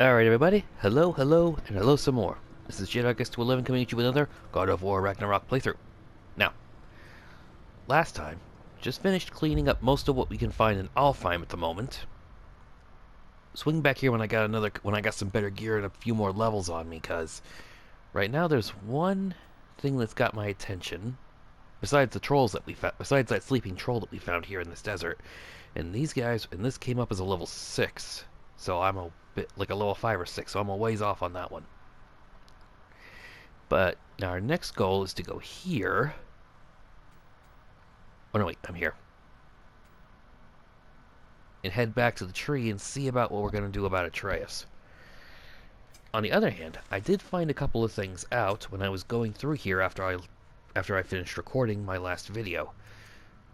Alright everybody, hello, hello, and hello some more. This is Jedi Guest 11 coming at you with another God of War Ragnarok playthrough. Now, last time, just finished cleaning up most of what we can find in Alfheim at the moment. Swing back here when I got some better gear and a few more levels on me, cause right now there's one thing that's got my attention. Besides the trolls that we found, besides that sleeping troll that we found here in this desert. And these guys, and this came up as a level 6. So I'm a bit like a level 5 or 6, so I'm a ways off on that one. But now our next goal is to go here. Oh no, wait, I'm here. And head back to the tree and see about what we're going to do about Atreus. On the other hand, I did find a couple of things out when I was going through here after I finished recording my last video.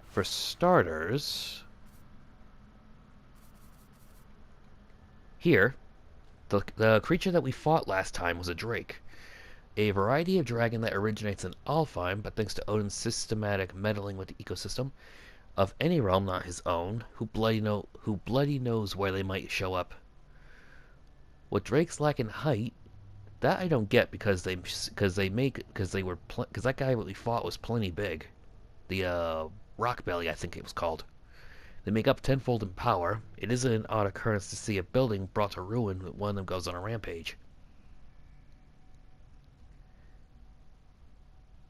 For starters, here, the creature that we fought last time was a drake. A variety of dragon that originates in Alfheim, but thanks to Odin's systematic meddling with the ecosystem of any realm not his own, who bloody knows where they might show up. What drakes lack in height, that I don't get because that guy that we fought was plenty big. The rock belly, I think it was called. They make up tenfold in power. It isn't an odd occurrence to see a building brought to ruin when one of them goes on a rampage.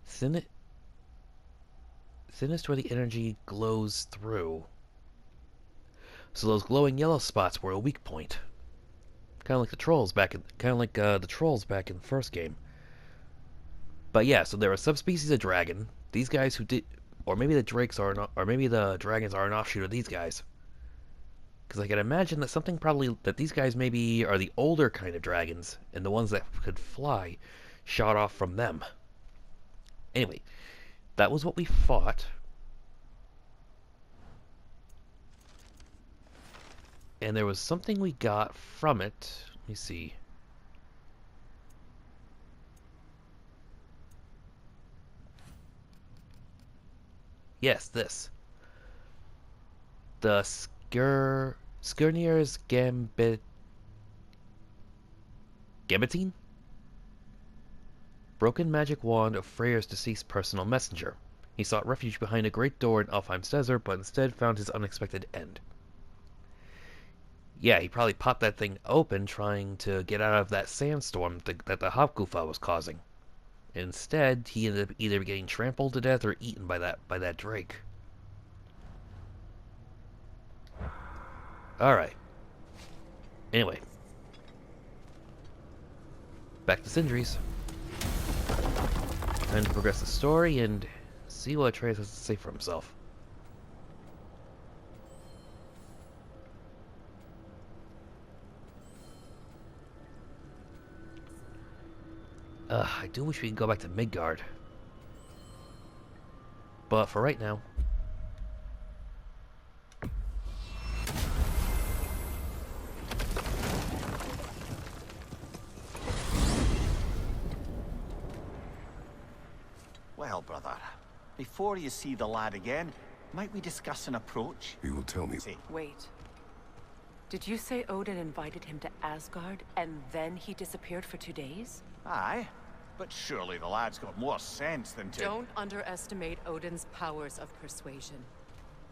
Thinnest where the energy glows through. So those glowing yellow spots were a weak point. Kind of like the trolls back in the first game. But yeah, so there are subspecies of dragon. These guys who did, or maybe the drakes are not, or maybe the dragons are an offshoot of these guys. Because I can imagine that these guys maybe are the older kind of dragons, and the ones that could fly shot off from them. Anyway, that was what we fought. And there was something we got from it. Let me see. Yes, this. The Skirnir's Gambitine? Broken magic wand of Freya's deceased personal messenger. He sought refuge behind a great door in Alfheim's desert, but instead found his unexpected end. Yeah, he probably popped that thing open trying to get out of that sandstorm that the Hopgufa was causing. Instead, he ended up either getting trampled to death or eaten by that drake. Alright. Anyway. Back to Sindri's. Time to progress the story and see what Atreus has to say for himself. I do wish we could go back to Midgard. But for right now... Well, brother, before you see the lad again, might we discuss an approach? You will tell me. Wait. Did you say Odin invited him to Asgard, and then he disappeared for 2 days? Aye, but surely the lad's got more sense than to... Don't underestimate Odin's powers of persuasion.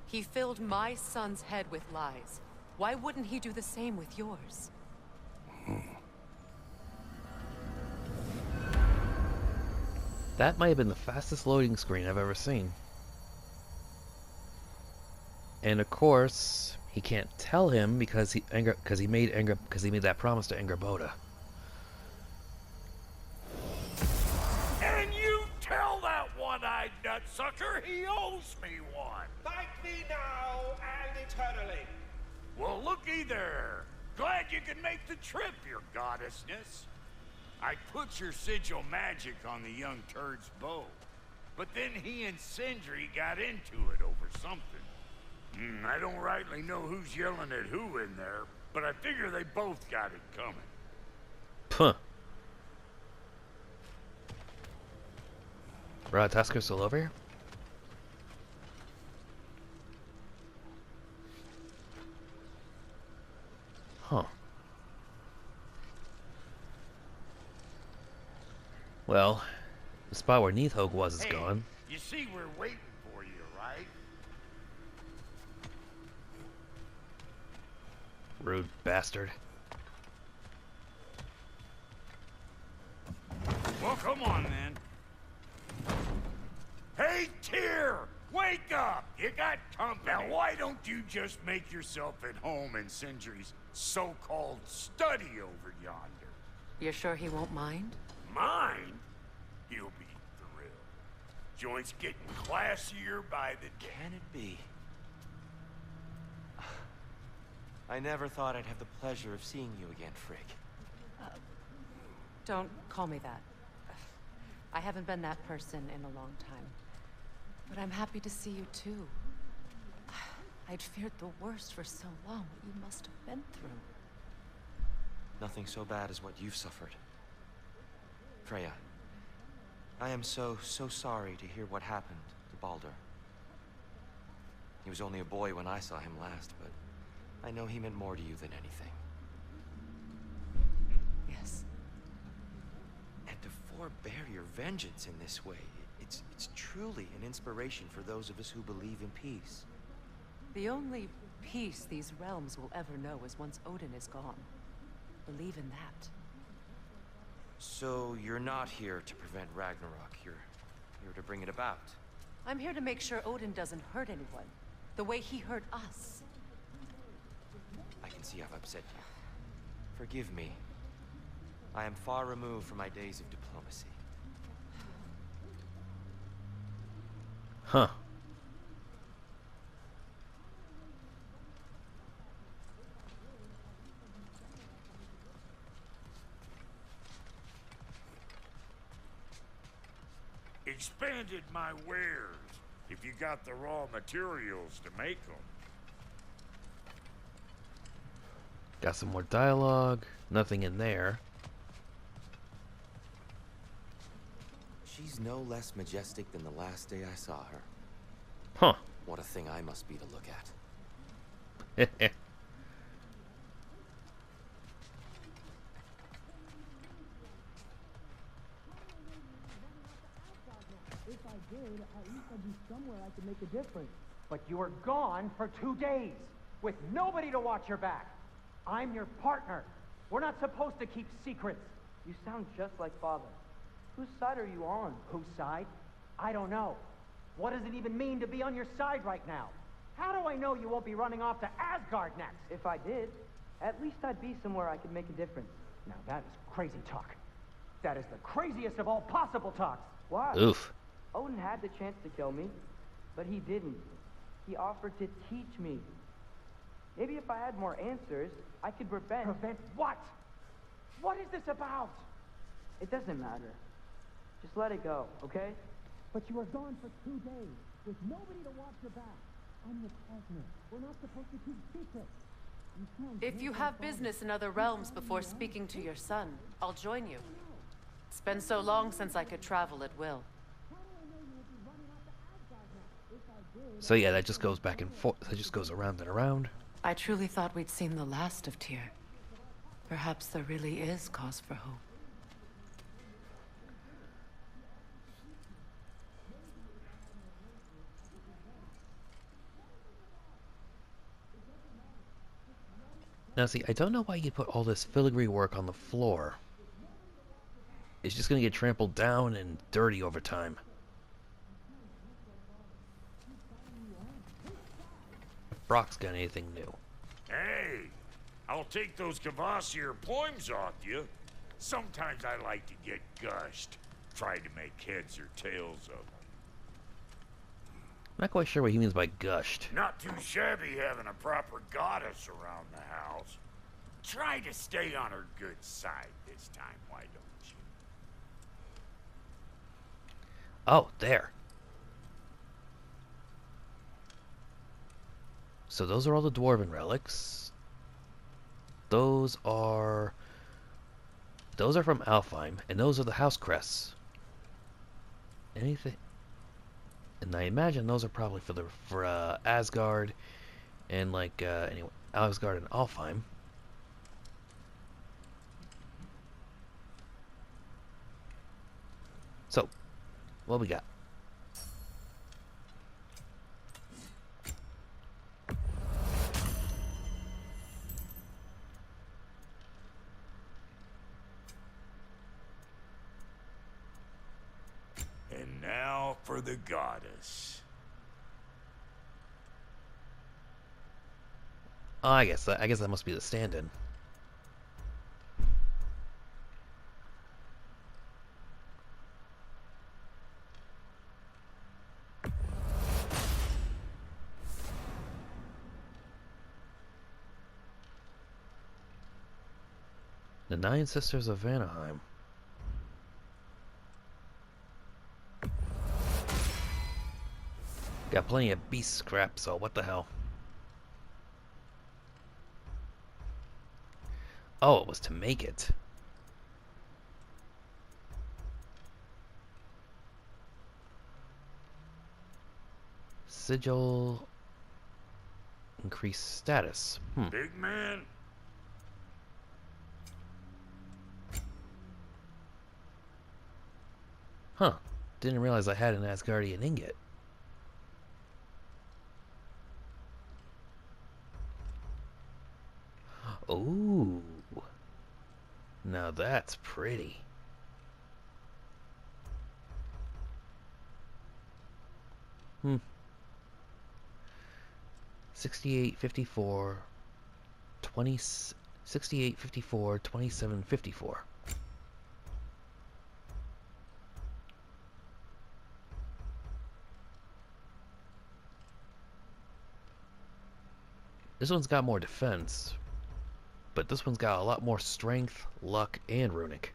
He filled my son's head with lies. Why wouldn't he do the same with yours? That might have been the fastest loading screen I've ever seen. And of course, he can't tell him because he made that promise to Angerboda. And you tell that one-eyed nutsucker he owes me one. Thank me now and eternally. Well, looky there. Glad you can make the trip, your goddessness. I put your sigil magic on the young turd's bow, but then he and Sindri got into it over something. I don't rightly know who's yelling at who in there, but I figure they both got it coming. Puh. Tusker still over here? Huh. Well, the spot where Neathog was is Hey, gone. you see we're waiting for you, right? Rude bastard. Well, come on then. Hey, Tyr! Wake up! You got company. Now, why don't you just make yourself at home in Sindri's so-called study over yonder? You're sure he won't mind? Mine? He'll be thrilled. Joint's getting classier by the day. Can it be? I never thought I'd have the pleasure of seeing you again, Frigg. Don't call me that. I haven't been that person in a long time. But I'm happy to see you too. I'd feared the worst for so long, what you must have been through. Nothing so bad as what you've suffered. Freya, I am so sorry to hear what happened to Baldur. He was only a boy when I saw him last, but I know he meant more to you than anything. Yes. And to forbear your vengeance in this way, it's truly an inspiration for those of us who believe in peace. The only peace these realms will ever know is once Odin is gone. Believe in that. So you're not here to prevent Ragnarok, you're here to bring it about. I'm here to make sure Odin doesn't hurt anyone, the way he hurt us. I can see I've upset you. Forgive me. I am far removed from my days of diplomacy. Huh. Expanded my wares, if you got the raw materials to make them. Got some more dialogue. Nothing in there. She's no less majestic than the last day I saw her. Huh. What a thing I must be to look at. If I did, at least I'd be somewhere I could make a difference. But you were gone for 2 days, with nobody to watch your back. I'm your partner. We're not supposed to keep secrets. You sound just like Father. Whose side are you on? Whose side? I don't know. What does it even mean to be on your side right now? How do I know you won't be running off to Asgard next? If I did, at least I'd be somewhere I could make a difference. Now that is crazy talk. That is the craziest of all possible talks. Why? Oof. Odin had the chance to kill me, but he didn't. He offered to teach me. Maybe if I had more answers, I could prevent... Prevent what? What is this about? It doesn't matter. Just let it go, okay? But you were gone for 2 days, with nobody to watch your back. I'm the partner. We're not supposed to keep secrets. If you have business in other realms before speaking to your son, I'll join you. It's been so long since I could travel at will. So yeah, that just goes back and forth. That just goes around and around. I truly thought we'd seen the last of Tyr. Perhaps there really is cause for hope. Now see, I don't know why you put all this filigree work on the floor. It's just gonna get trampled down and dirty over time. If Brok's got anything new. Hey, I'll take those Kvasir poems off you. Sometimes I like to get gushed. Try to make heads or tails of them. I'm not quite sure what he means by gushed. Not too shabby having a proper goddess around the house. Try to stay on her good side this time, why don't you? Oh, there. So those are all the dwarven relics. Those are from Alfheim, and those are the house crests. Anything? And I imagine those are probably for Asgard, and like anyway, Asgard and Alfheim. So, what we got? And now for the goddess. Oh, I guess that must be the stand-in. The Nine Sisters of Vanaheim. Got plenty of beast scrap, so what the hell? Oh, it was to make it. Sigil. Increase status. Big man. Huh. Didn't realize I had an Asgardian ingot. Ooh. Now that's pretty. Hmm. 68, 54, 20, 68, 54, 27, 54. This one's got more defense, but this one's got a lot more strength, luck, and runic.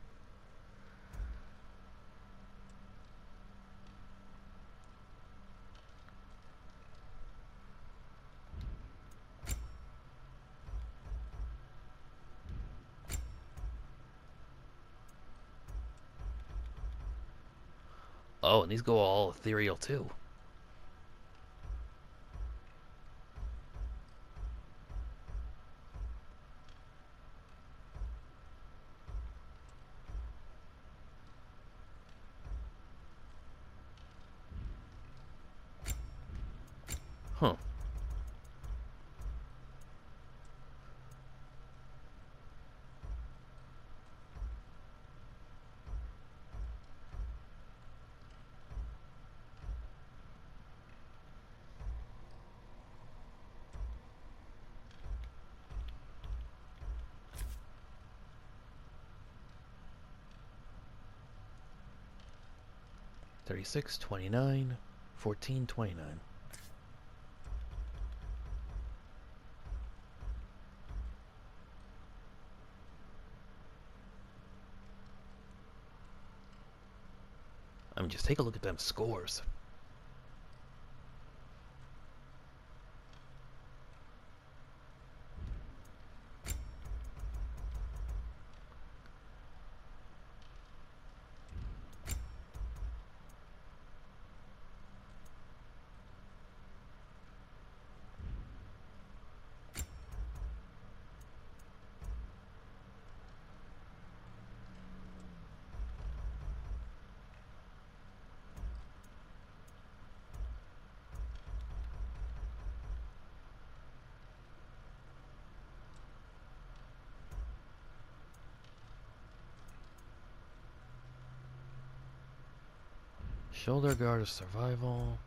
Oh, and these go all ethereal too. Huh. $36, $29, $14, $29. I mean, just take a look at them scores. Shoulder guard of survival.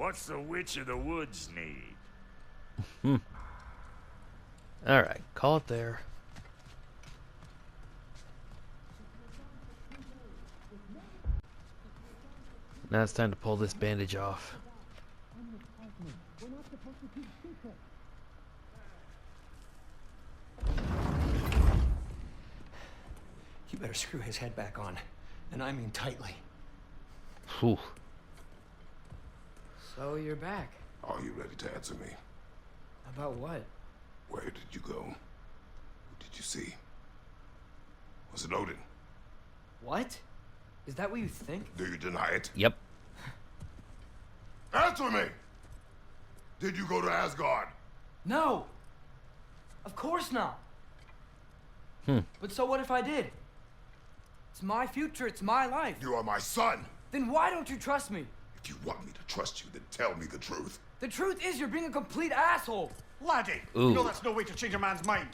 What's the Witch of the Woods need? Alright, call it there. Now it's time to pull this bandage off. You better screw his head back on. And I mean tightly. Whew. So you're back. Are you ready to answer me? About what? Where did you go? Who did you see? Was it Odin? What? Is that what you think? Do you deny it? Yep. Answer me! Did you go to Asgard? No! Of course not! But so what if I did? It's my future, it's my life. You are my son! Then why don't you trust me? If you want me to trust you, then tell me the truth. The truth is you're being a complete asshole. Laddie, Ooh. you know that's no way to change a man's mind.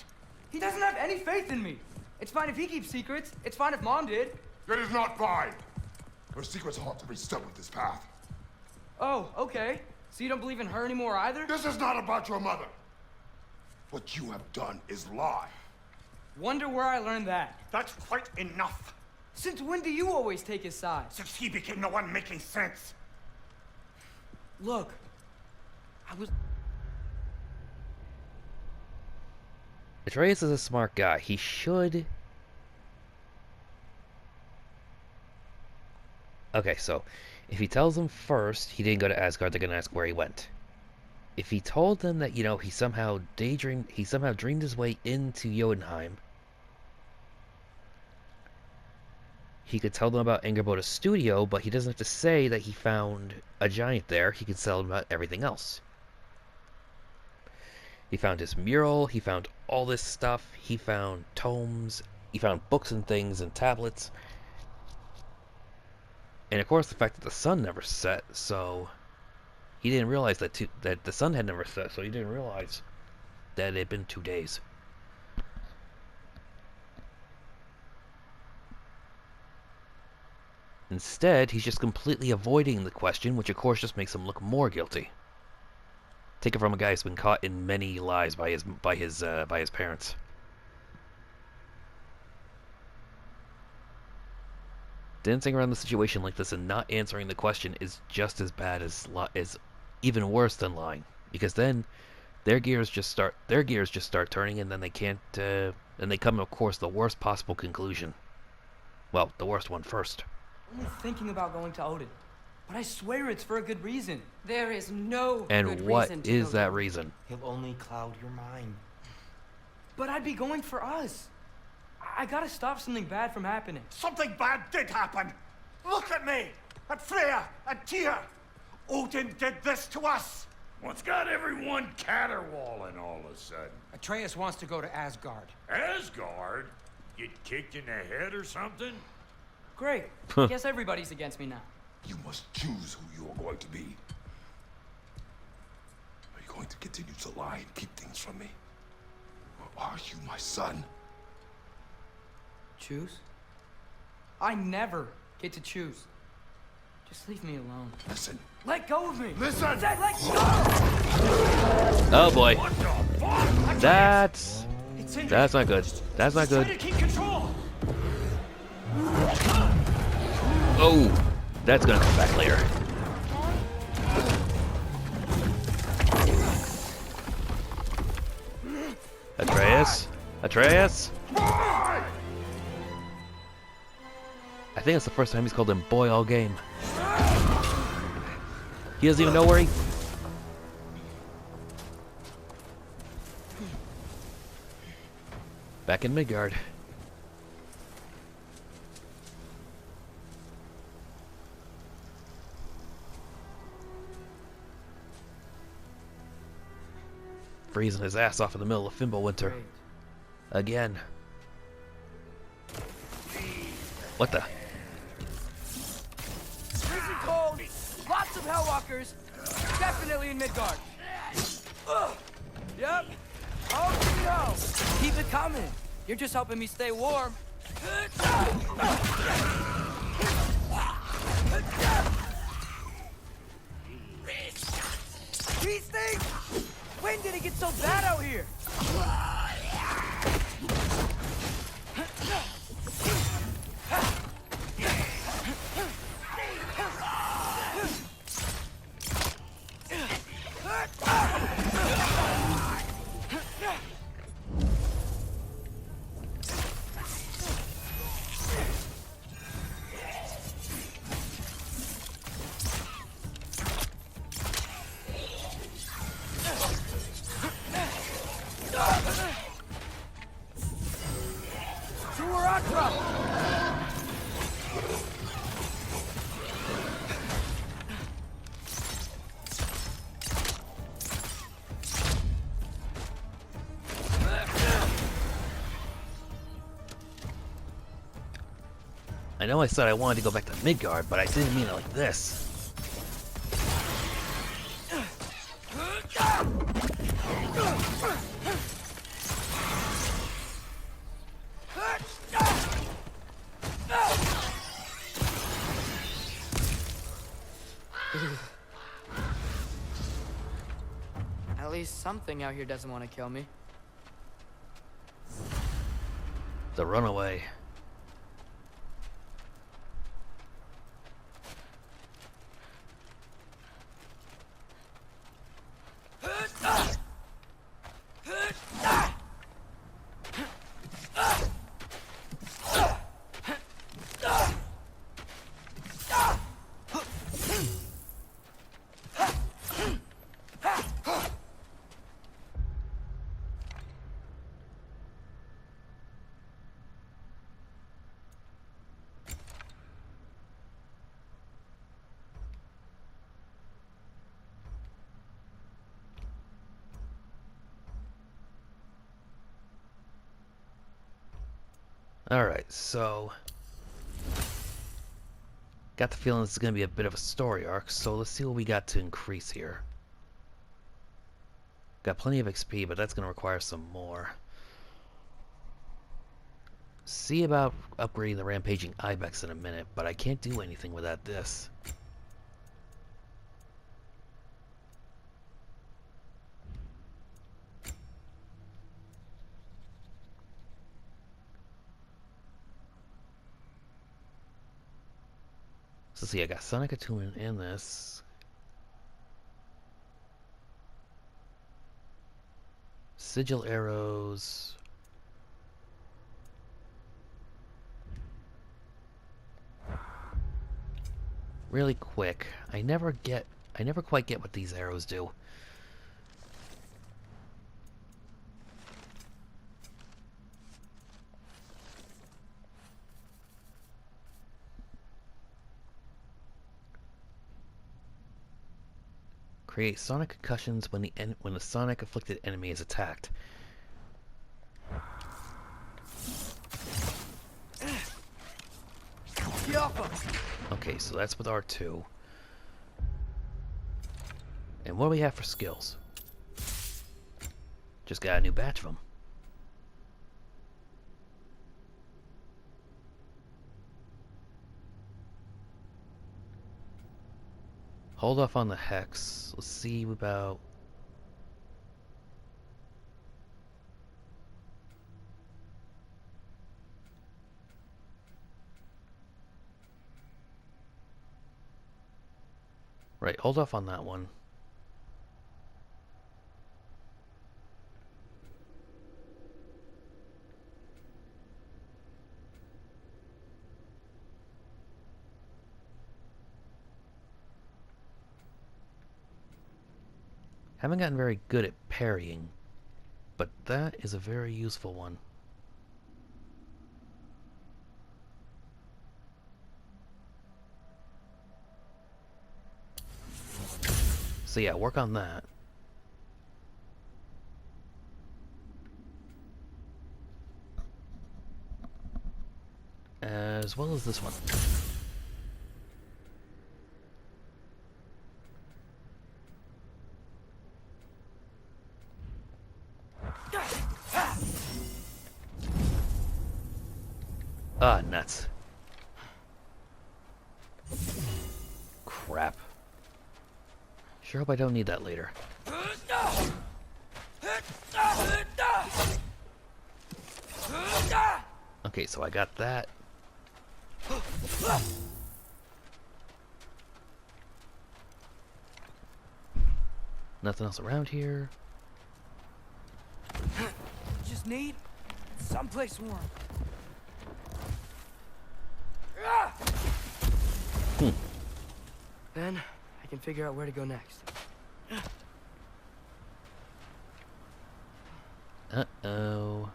He doesn't have any faith in me. It's fine if he keeps secrets. It's fine if Mom did. It is not fine! Her secrets ought to be stuck with this path. Oh, okay. So you don't believe in her anymore either? This is not about your mother! What you have done is lie. Wonder where I learned that. That's quite enough. Since when do you always take his side? Since he became the one making sense. Look, I was... Atreus is a smart guy. He should... Okay, so if he tells them first he didn't go to Asgard, they're gonna ask where he went. If he told them that, you know, he somehow dreamed his way into Jotunheim, he could tell them about Angerboda's studio, but he doesn't have to say that he found a giant there. He could tell them about everything else. He found his mural, he found all this stuff, he found tomes, he found books and things and tablets. And of course the fact that the sun never set, so he didn't realize that the sun had never set, so he didn't realize that it had been 2 days. Instead, he's just completely avoiding the question, which of course just makes him look more guilty. Take it from a guy who's been caught in many lies by his parents. Dancing around the situation like this and not answering the question is just as bad as even worse than lying, because then their gears just start turning, and then they can't and they come, of course, the worst possible conclusion. Well, the worst one first. I'm only thinking about going to Odin, but I swear it's for a good reason. There is no And good what reason to is go that there. reason? He'll only cloud your mind. But I'd be going for us. I gotta stop something bad from happening. Something bad did happen. Look at me, at Freya and Tyr. Odin did this to us. What's got everyone caterwauling all of a sudden? Atreus wants to go to Asgard. Asgard? Get kicked in the head or something? Great. I guess everybody's against me now. You must choose who you are going to be. Are you going to continue to lie and keep things from me? Or are you my son? Choose? I never get to choose. Just leave me alone. Listen. Let go of me! Listen! I said let go! Oh boy. What the fuck? That's not good. That's not Try good. to keep control. Oh, that's gonna come back later. Atreus? Atreus? I think that's the first time he's called him boy all game. He doesn't even know where he... Back in Midgard. Freezing his ass off in the middle of Fimbulwinter. Great. Again. What the? Freezing cold! Lots of Hel-Walkers! Definitely in Midgard! Ugh. Yep. Oh no! Keep it coming! You're just helping me stay warm. These things! When did it get so bad out here? I know I said I wanted to go back to Midgard, but I didn't mean it like this. At least something out here doesn't want to kill me. The Runaway. Alright, so got the feeling this is going to be a bit of a story arc, so let's see what we got to increase here. Got plenty of XP, but that's going to require some more. See about upgrading the rampaging ibex in a minute, but I can't do anything without this. So see, I got Sonic Attunement and this. Sigil arrows. Really quick. I never quite get what these arrows do. Create sonic concussions when the sonic afflicted enemy is attacked. Okay, so that's with R2. And what do we have for skills? Just got a new batch of them. Hold off on the hex. Let's see about... Right, hold off on that one. Haven't gotten very good at parrying, but that is a very useful one. So yeah, work on that. As well as this one. Ah, nuts. Crap. Sure hope I don't need that later. Okay, so I got that. Nothing else around here. Just need someplace warm. Then I can figure out where to go next. Uh-oh.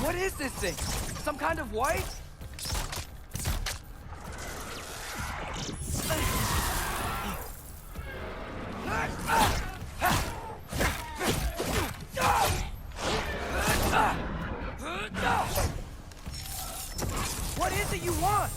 What is this thing? Some kind of Wight? What is it you want?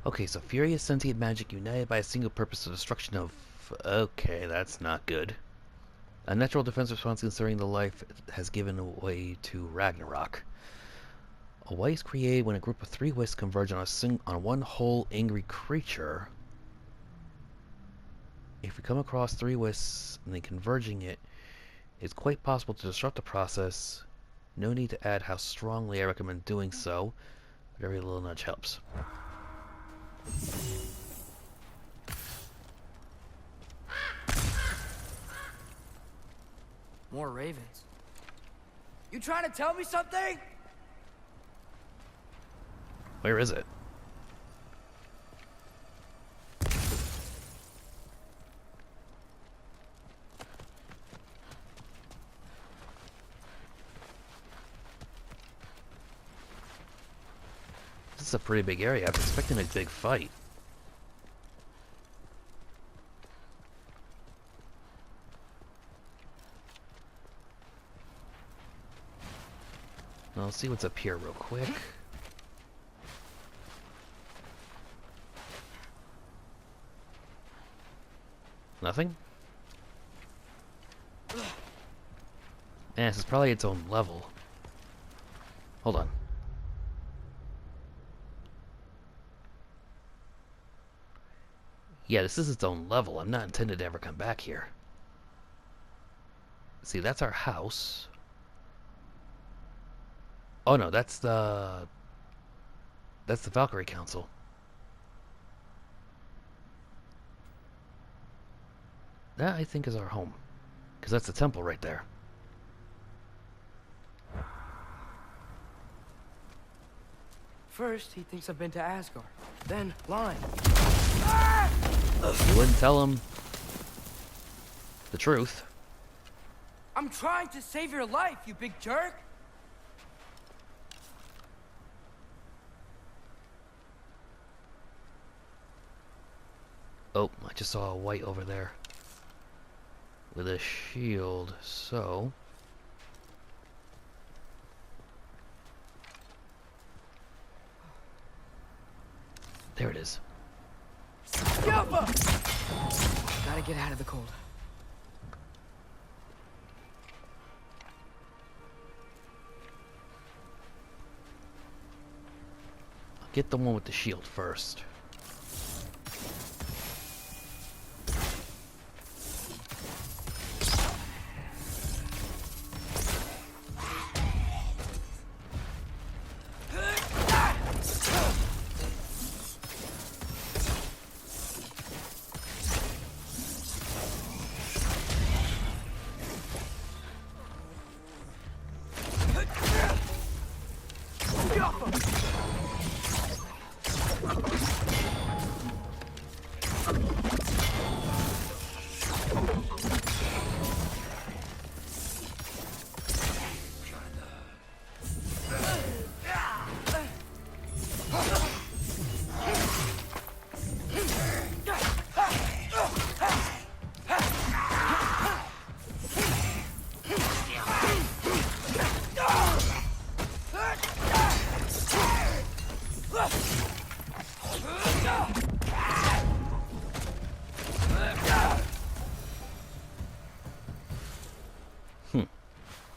Okay, so furious sentient magic united by a single purpose of destruction of... Okay, that's not good. A natural defense response concerning the life has given way to Ragnarök. A wight is created when a group of 3 wisps converge on one whole angry creature. If we come across 3 wisps and then converging it, it's quite possible to disrupt the process. No need to add how strongly I recommend doing so. Very little nudge helps. More ravens. You trying to tell me something? Where is it? This is a pretty big area. I was expecting a big fight. Now, let's see what's up here real quick. Nothing? This is probably its own level. Hold on. Yeah, this is its own level. I'm not intended to ever come back here. See, that's our house. Oh no, that's the Valkyrie Council. That, I think, is our home. Because that's the temple right there. First, he thinks I've been to Asgard. Then, lying. You wouldn't tell him the truth. I'm trying to save your life, you big jerk! Oh, I just saw a wight over there with a shield, so... There it is. Gotta get out of the cold. get the one with the shield first.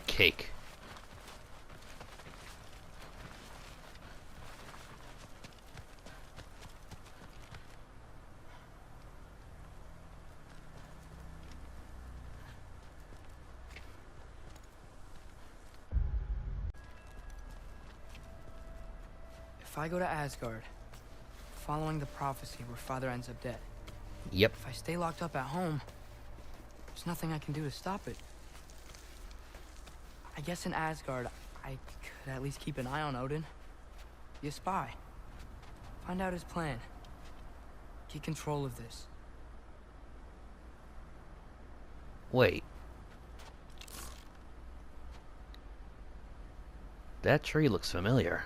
Cake. If I go to Asgard, following the prophecy where Father ends up dead. Yep. If I stay locked up at home, there's nothing I can do to stop it. I guess in Asgard, I could at least keep an eye on Odin. Be a spy. Find out his plan. Get control of this. Wait. That tree looks familiar.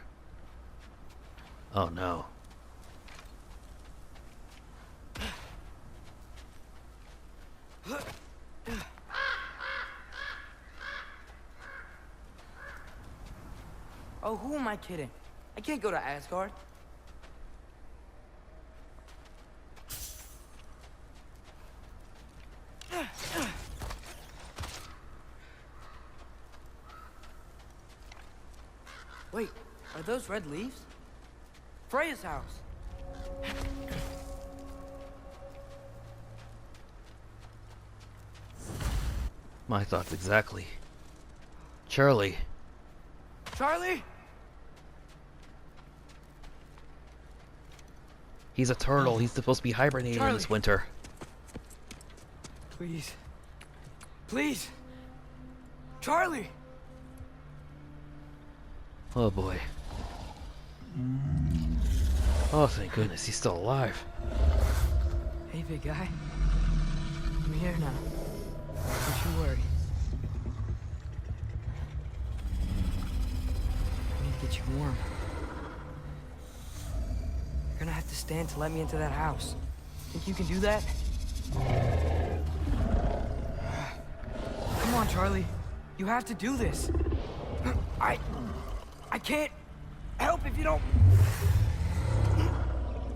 Oh no. Oh, who am I kidding? I can't go to Asgard. Wait, are those red leaves? Freya's house. My thoughts exactly. Chaurli. Chaurli? He's a turtle. He's supposed to be hibernating in this winter. Please. Please. Chaurli! Oh boy. Oh, thank goodness, he's still alive. Hey, big guy. I'm here now. Don't you worry. I need to get you warm. You're gonna have to stand to let me into that house. Think you can do that? Come on, Chaurli. You have to do this. I can't help if you don't...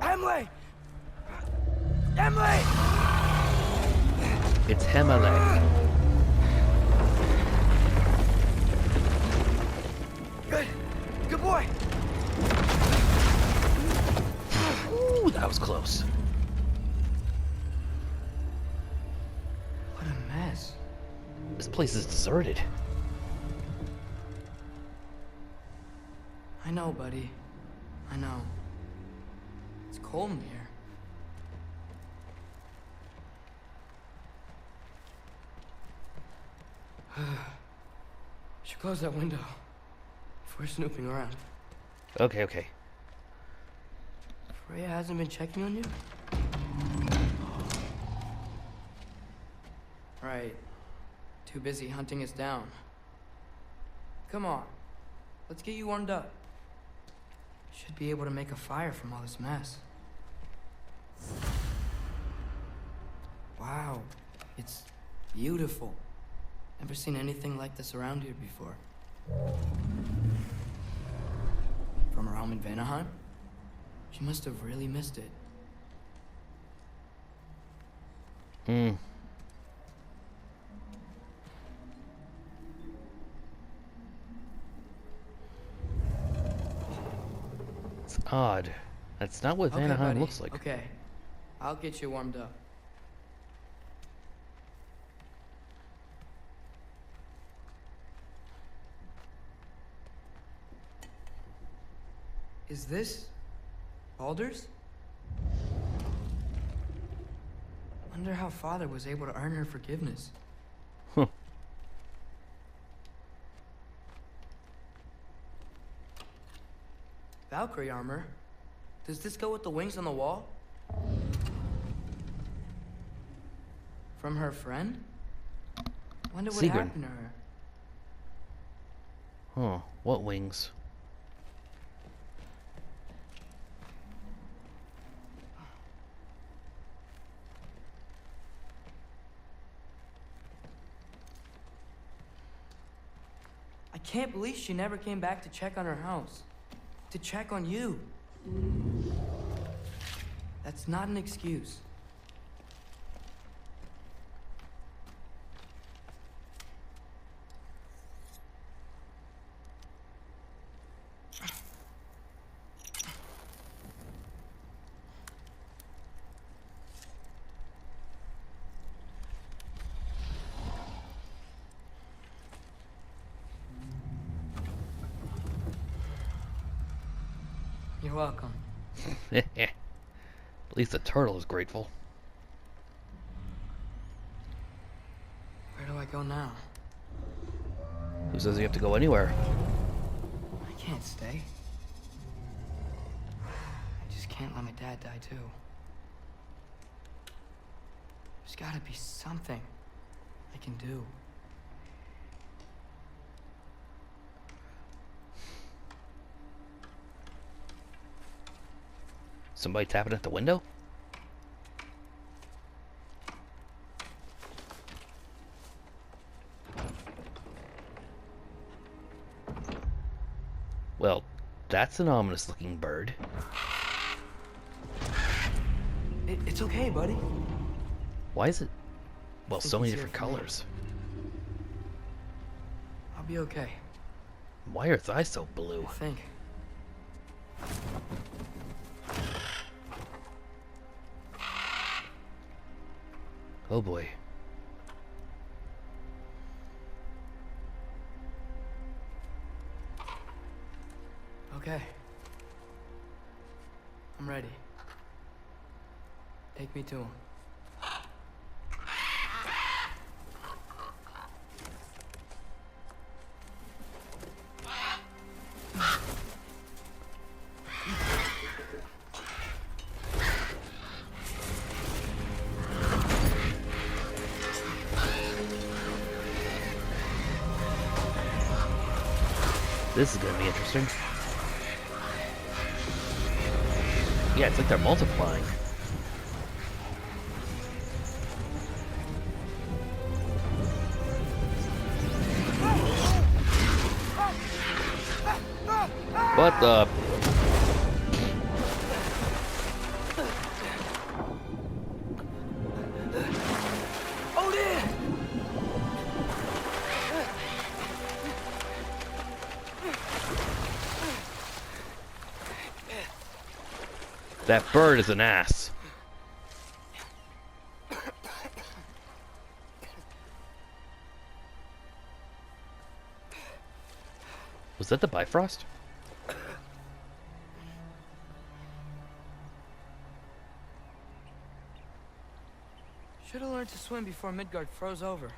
Emily! Emily! It's Hemele. Good boy! Ooh, that was close. What a mess. This place is deserted. I know, buddy. I know. It's cold in here. Should close that window if we're snooping around. Okay. Freya hasn't been checking on you? Right. Too busy hunting us down. Come on. Let's get you warmed up. Should be able to make a fire from all this mess. Wow. It's beautiful. Never seen anything like this around here before. From her home in Vanaheim? She must have really missed it. Odd. That's not what Okay, Vanaheim buddy. looks like. Okay. I'll get you warmed up. Is this Baldur's? Wonder how Father was able to earn her forgiveness. Huh. Valkyrie armor? Does this go with the wings on the wall? From her friend? Wonder what Sigurd. happened to her. Huh. What wings? I can't believe she never came back to check on her house. To check on you. That's not an excuse. You're welcome. At least the turtle is grateful. Where do I go now? Who says you have to go anywhere? I can't stay. I just can't let my dad die too. There's gotta be something I can do. Somebody tapping at the window? Well, that's an ominous looking bird. It's okay, buddy. Why is it? Well, think so many he's here different for me. colors. I'll be okay. Why are its eyes so blue? I think. Oh boy. Okay. I'm ready. Take me to him. This is gonna be interesting. Yeah, it's like they're multiplying. What the? Odin! That bird is an ass. Was that the Bifrost? Should have learned to swim before Midgard froze over.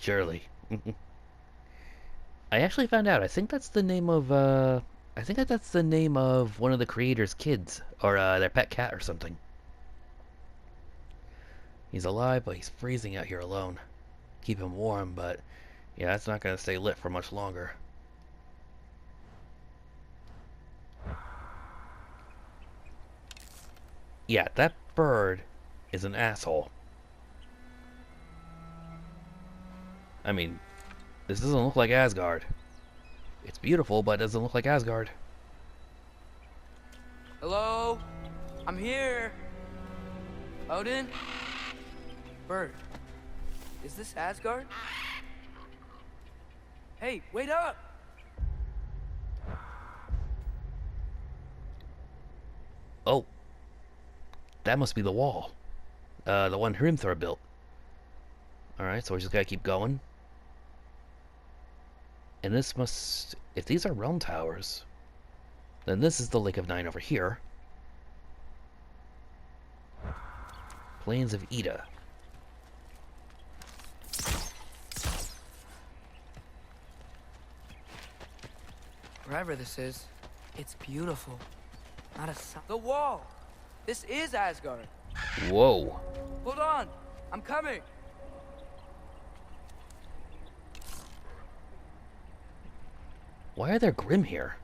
Chaurli. I actually found out. I think that's the name of I think that's the name of one of the creators' kids, or their pet cat or something. He's alive, but he's freezing out here alone. Keep him warm, but yeah, that's not gonna stay lit for much longer. Yeah, that bird is an asshole. I mean, this doesn't look like Asgard. It's beautiful, but it doesn't look like Asgard. Hello? I'm here. Odin? Bird. Is this Asgard? Hey, wait up! Oh. That must be the wall. The one Hrimthor built. Alright, so we just gotta keep going. And this must... If these are realm towers, then this is the Lake of Nine over here. Plains of Ida. Wherever this is, it's beautiful. Not a sign. The wall! This is Asgard. Whoa. Hold on! I'm coming! Why are there Grimm here?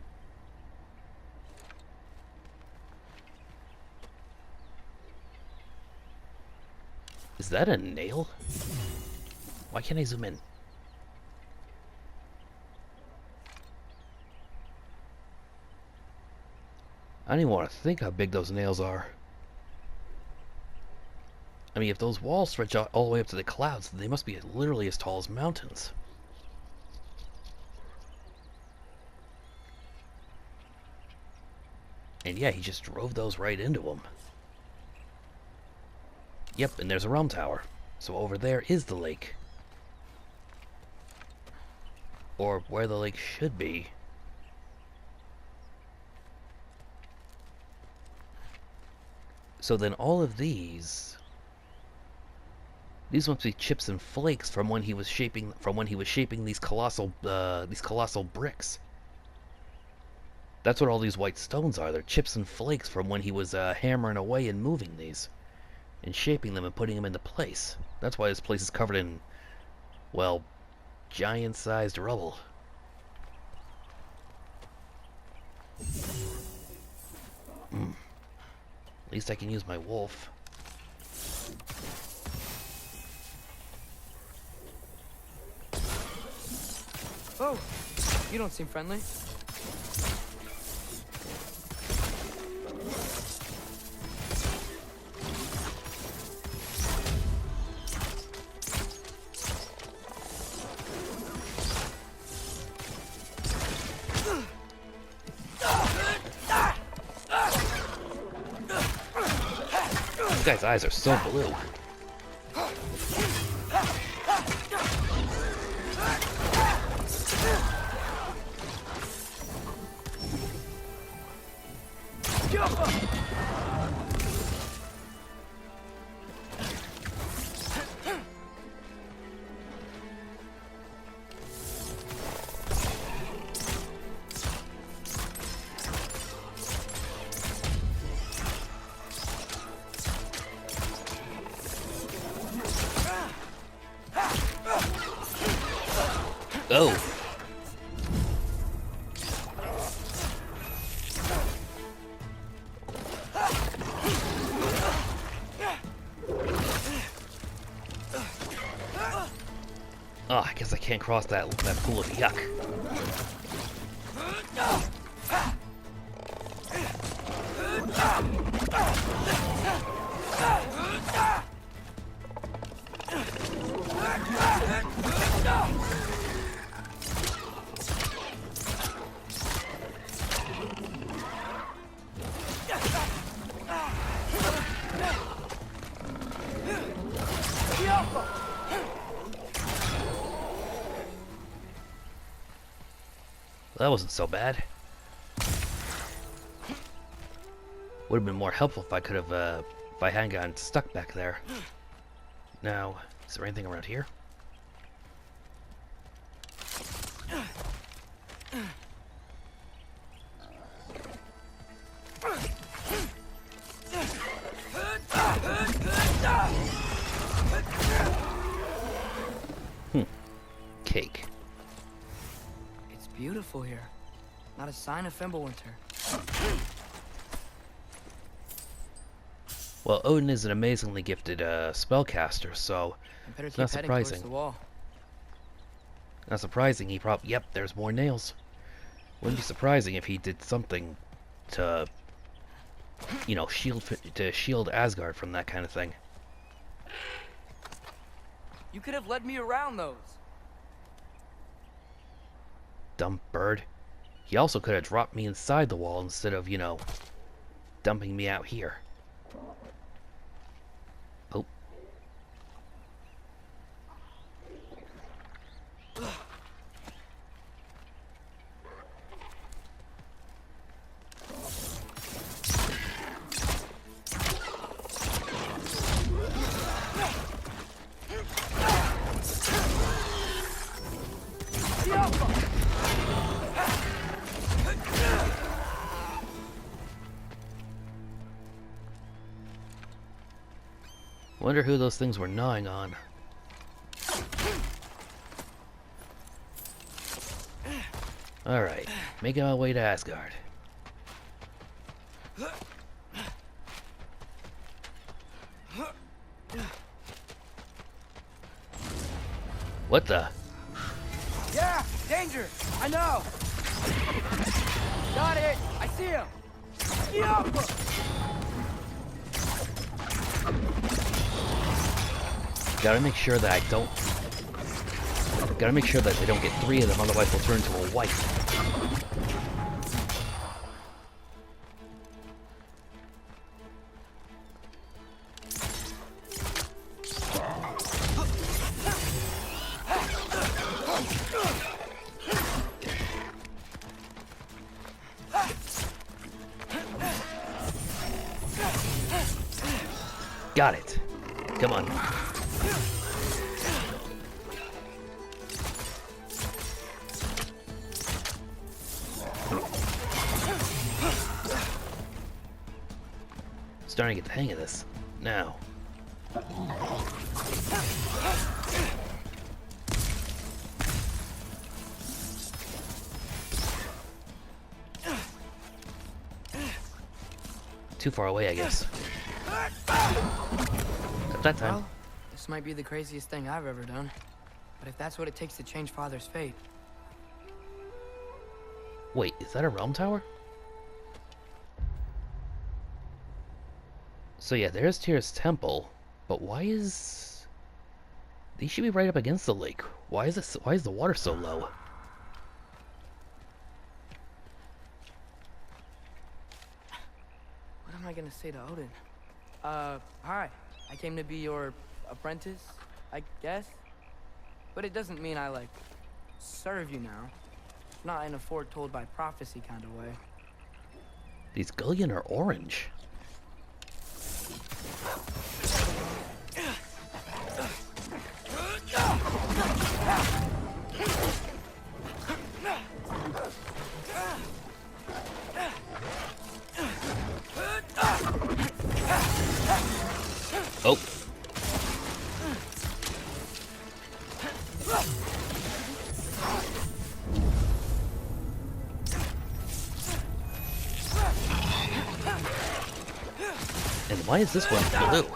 Is that a nail? Why can't I zoom in? I don't even want to think how big those nails are. I mean, if those walls stretch out all the way up to the clouds, they must be literally as tall as mountains. And yeah, he just drove those right into him. Yep, and there's a realm tower. So over there is the lake. Or where the lake should be. So then all of these must be chips and flakes from when he was shaping these colossal bricks. That's what all these white stones are. They're chips and flakes from when he was hammering away and moving these and shaping them and putting them into place. That's why this place is covered in, well, giant-sized rubble. At least I can use my wolf. Oh, you don't seem friendly. This guy's eyes are so blue. Oh. Oh, I guess I can't cross that pool of yuck. That wasn't so bad. Would have been more helpful if I could have, if I hadn't gotten stuck back there. Now, is there anything around here? Cake. It's beautiful here. Not a sign of Fimbulwinter. Well, Odin is an amazingly gifted spellcaster, so it's not surprising. The wall. Not surprising. He probably, yep, there's more nails. Wouldn't be surprising if he did something to, you know, shield Asgard from that kind of thing. You could have led me around those. Dumb bird. He also could have dropped me inside the wall instead of, you know, dumping me out here. Oh. Wonder who those things were gnawing on. Alright, making my way to Asgard. What the? Yeah, danger! I know! Got it! I see him! Yup! Gotta make sure that I don't... Gotta make sure that they don't get 3 of them, otherwise they'll turn into a Wight. Got it. Come on. Starting to get the hang of this. Now. Too far away, I guess. At that time. Well, this might be the craziest thing I've ever done. But if that's what it takes to change Father's fate... Wait, is that a realm tower? So yeah, there's Tyr's temple, but why is... These should be right up against the lake. Why is the water so low? What am I gonna say to Odin? Hi. I came to be your apprentice, I guess? But it doesn't mean I, like, serve you now. Not in a foretold by prophecy kind of way. These Gullion are orange. Oh. And why is this one blue?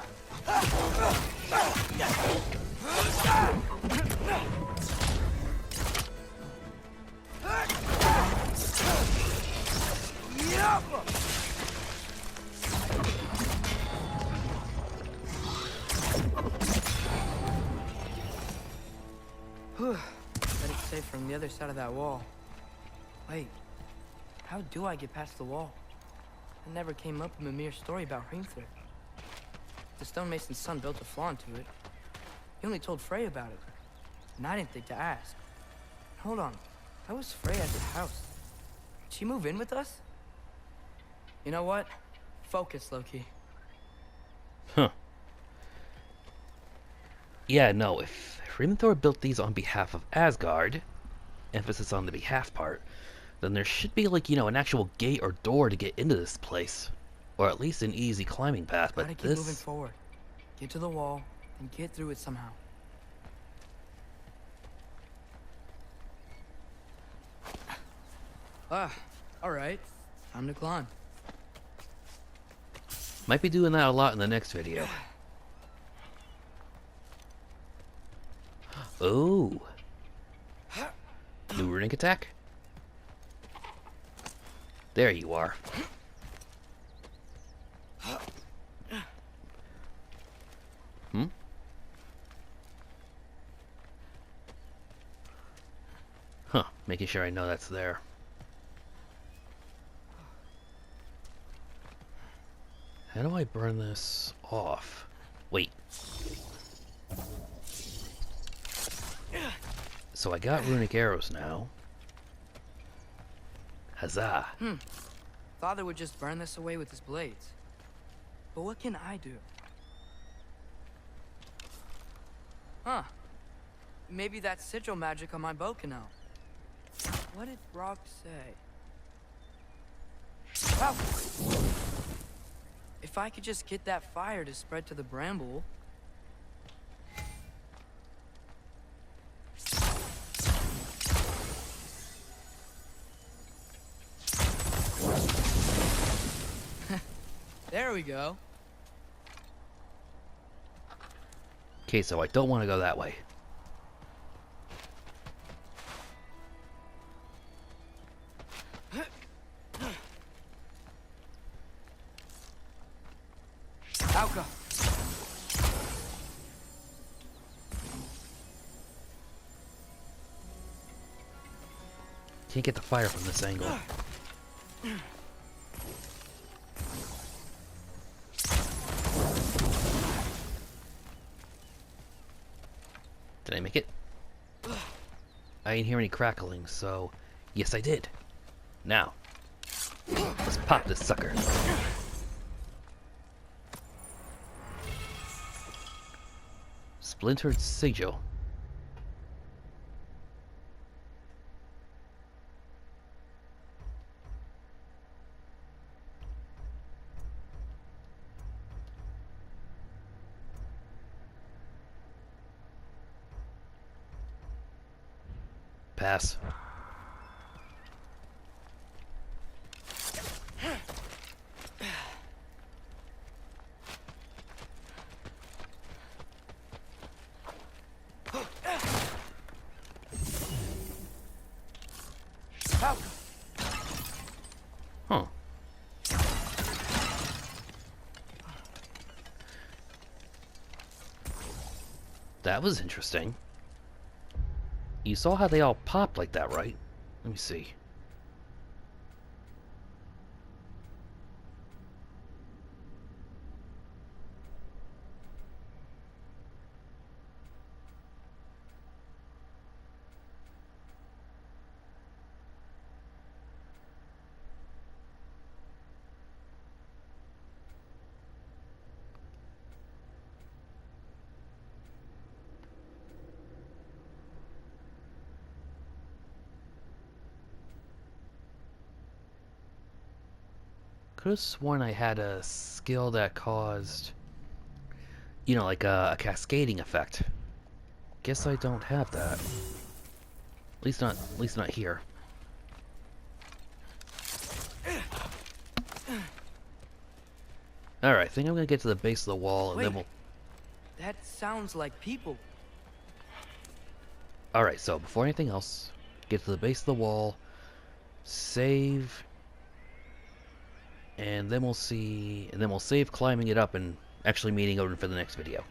Bet it's safe from the other side of that wall. Wait, how do I get past the wall? I never came up with a mere story about Hrimthur. The stonemason's son built a flaw into it. He only told Freya about it, and I didn't think to ask. Hold on, how was Freya at the house? Did she move in with us? You know what? Focus, Loki. Huh. Yeah, no, if Hrimthor built these on behalf of Asgard, emphasis on the behalf part, then there should be, like, you know, an actual gate or door to get into this place. Or at least an easy climbing path, but Gotta keep moving forward. Get to the wall, and get through it somehow. Alright. Time to climb. Might be doing that a lot in the next video. Oh. New runic attack? There you are. Hmm? Huh, making sure I know that's there. How do I burn this off? Wait. So I got runic arrows now. Huzzah. Father would just burn this away with his blades. But what can I do? Huh. Maybe that sigil magic on my bow can help. What did Brok say? Wow. If I could just get that fire to spread to the bramble. There we go. Okay, so I don't want to go that way. Alka. Can't get the fire from this angle. Did I make it? I didn't hear any crackling, so yes I did. Now, let's pop this sucker. Splintered Sigil. Pass. Huh. That was interesting. You saw how they all popped like that, right? Let me see. Could have sworn I had a skill that caused, you know, like a cascading effect. Guess I don't have that. At least not here. All right, I think I'm gonna get to the base of the wall and then we'll. That sounds like people. All right, so before anything else, get to the base of the wall, save. And then we'll see, and then we'll save climbing it up and actually meeting Odin for the next video.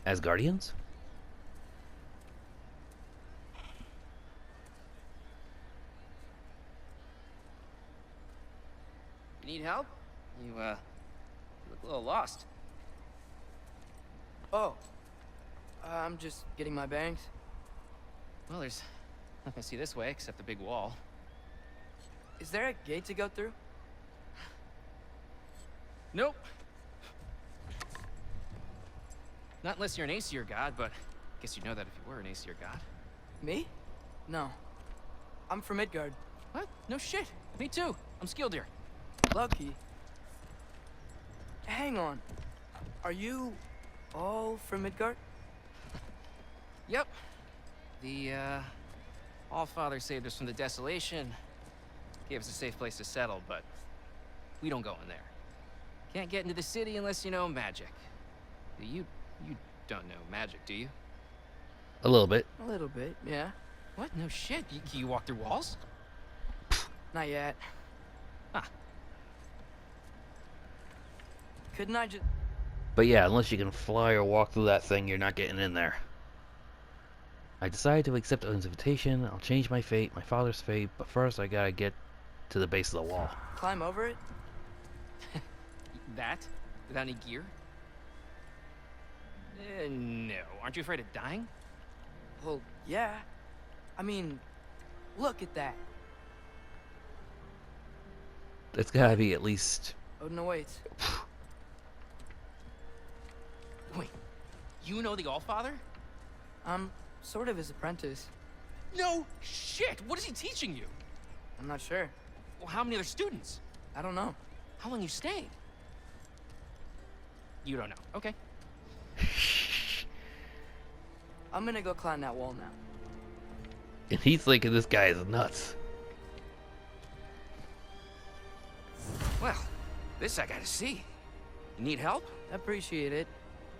Asgardians? You need help? You look a little lost. Oh. I'm just getting my bangs. Well, there's nothing to see this way except the big wall. Is there a gate to go through? Nope. Not unless you're an Aesir god, but I guess you'd know that if you were an Aesir god. Me? No. I'm from Midgard. What? No shit. Me too. I'm skilled here. Lucky. Hang on. Are you all from Midgard? Yep. The, Allfather saved us from the desolation. Gave us a safe place to settle, but we don't go in there. Can't get into the city unless you know magic. You don't know magic, do you? A little bit. A little bit, yeah. What? No shit. Can you walk through walls? Not yet. Huh. Couldn't I just... But yeah, unless you can fly or walk through that thing, you're not getting in there. I decided to accept Odin's invitation. I'll change my fate, my father's fate, but first I gotta get to the base of the wall. Climb over it? That? Without any gear? No. Aren't you afraid of dying? Well, yeah. I mean, look at that. It's gotta be at least... Odin awaits. Wait, you know the Allfather? I'm sort of his apprentice. No shit! What is he teaching you? I'm not sure. Well, how many other students? I don't know. How long you staying? You don't know. Okay. I'm gonna go climb that wall now. And he's thinking this guy is nuts. Well, this I gotta see. You need help? Appreciate it,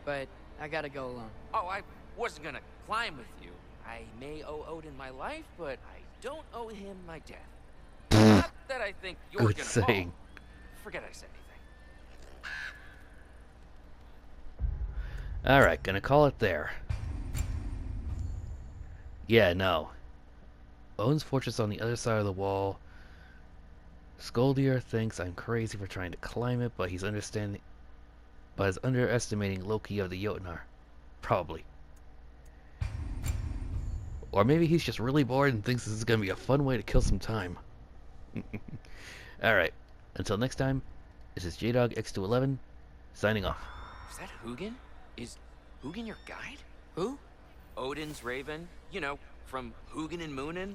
but I gotta go alone. Oh, I wasn't gonna climb with you. I may owe Odin my life, but I don't owe him my death. Not that I think you're Good gonna saying. Forget I said anything. Alright, gonna call it there. Yeah, no. Odin's fortress on the other side of the wall. Skoldir thinks I'm crazy for trying to climb it, but he's underestimating Loki of the Jotnar. Probably. Or maybe he's just really bored and thinks this is gonna be a fun way to kill some time. Alright, until next time, this is JDog X211, signing off. Is that Huginn? Is Huginn your guide? Who? Odin's raven. You know, from Huginn and Muninn.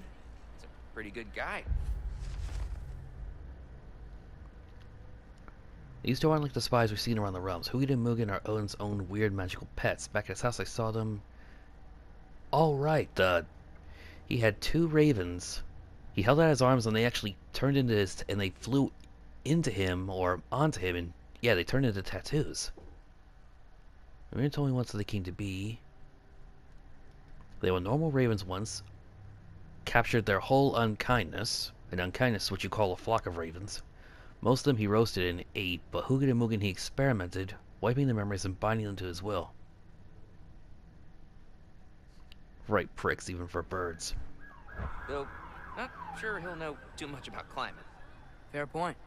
He's a pretty good guy. These two aren't like the spies we've seen around the realms. Huginn and Muninn are Odin's own weird magical pets. Back at his house I saw them. All right, he had two ravens. He held out his arms and they actually turned into his... and they flew into him or onto him and... yeah, they turned into tattoos. Rune told me once that they came to be. They were normal ravens once. Captured their whole unkindness. And unkindness is what you call a flock of ravens. Most of them he roasted and ate, but Huginn and Muninn he experimented, wiping their memories and binding them to his will. Right pricks, even for birds. Though, not sure he'll know too much about climbing. Fair point.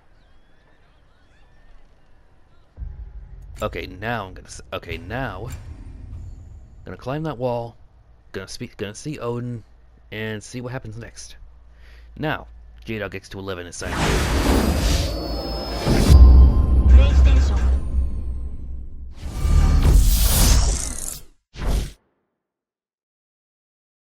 Okay, now I'm gonna climb that wall. Gonna see Odin, and see what happens next. Now, JDog X211 is signing off.